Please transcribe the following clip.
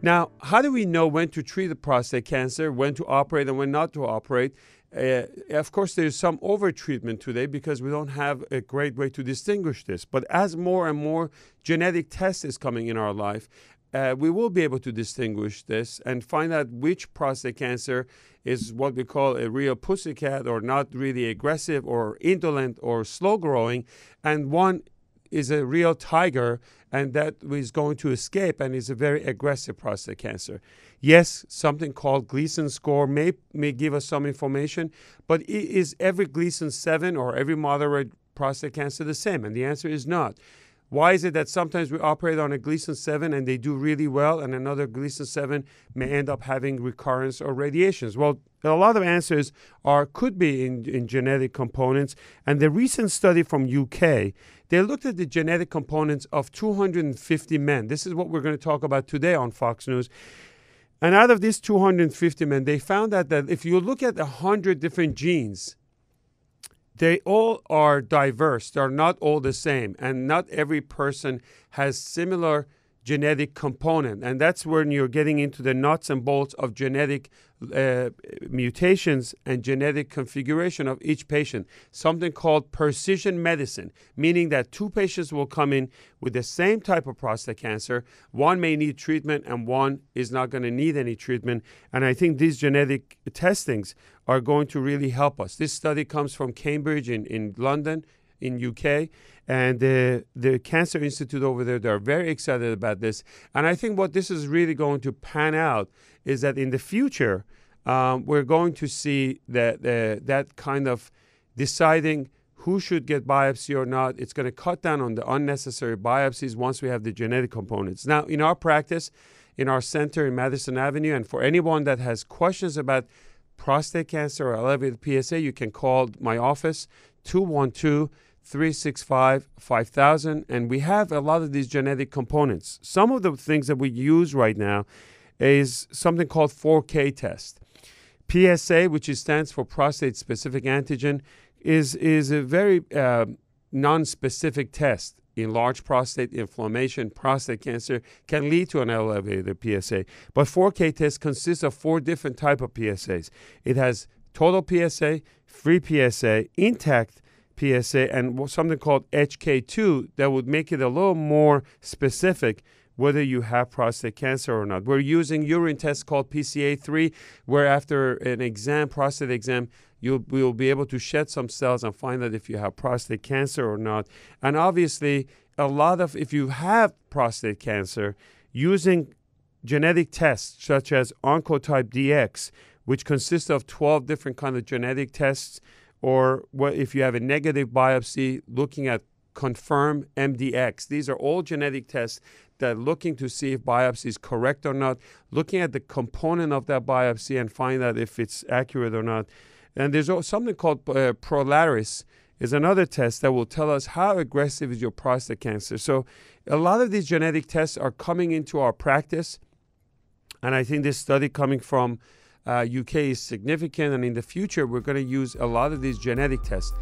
Now, how do we know when to treat the prostate cancer, when to operate and when not to operate? Of course, there's some over-treatment today because we don't have a great way to distinguish this. But as more and more genetic tests is coming in our life, we will be able to distinguish this and find out which prostate cancer is what we call a real pussycat or not really aggressive or indolent or slow-growing, and one is a real tiger, and that is going to escape and is a very aggressive prostate cancer. Yes, something called Gleason score may give us some information, but is every Gleason 7 or every moderate prostate cancer the same? And the answer is not. Why is it that sometimes we operate on a Gleason 7 and they do really well, and another Gleason 7 may end up having recurrence or radiations? Well, a lot of answers could be in genetic components. And the recent study from UK, they looked at the genetic components of 250 men. This is what we're going to talk about today on Fox News. And out of these 250 men, they found out that if you look at 100 different genes, they all are diverse. They're not all the same. And not every person has similar genetic component. And that's when you're getting into the nuts and bolts of genetic mutations and genetic configuration of each patient. Something called precision medicine, meaning that two patients will come in with the same type of prostate cancer. One may need treatment and one is not going to need any treatment. And I think these genetic testings are going to really help us. This study comes from Cambridge in London, in UK, and the Cancer Institute over there, they're very excited about this. And I think what this is really going to pan out is that in the future, we're going to see that kind of deciding who should get biopsy or not. It's going to cut down on the unnecessary biopsies once we have the genetic components. Now, in our practice, in our center in Madison Avenue, and for anyone that has questions about prostate cancer or elevated PSA, you can call my office, 212-365-5000, and we have a lot of these genetic components. Some of the things that we use right now is something called 4K test. PSA, which stands for prostate-specific antigen, is a very non-specific test. Enlarged prostate, inflammation, prostate cancer can lead to an elevated PSA. But 4K test consists of 4 different types of PSAs. It has total PSA, free PSA, intact PSA, and something called HK2 that would make it a little more specific whether you have prostate cancer or not. We're using urine tests called PCA3, where after an exam, prostate exam, we'll be able to shed some cells and find out if you have prostate cancer or not. And obviously, if you have prostate cancer, using genetic tests such as Oncotype DX, which consists of 12 different kinds of genetic tests, or if you have a negative biopsy, looking at Confirm MDX. These are all genetic tests that are looking to see if biopsy is correct or not, looking at the component of that biopsy and find out if it's accurate or not. And there's something called Prolaris is another test that will tell us how aggressive is your prostate cancer. So a lot of these genetic tests are coming into our practice, and I think this study coming from UK is significant, and in the future we're going to use a lot of these genetic tests.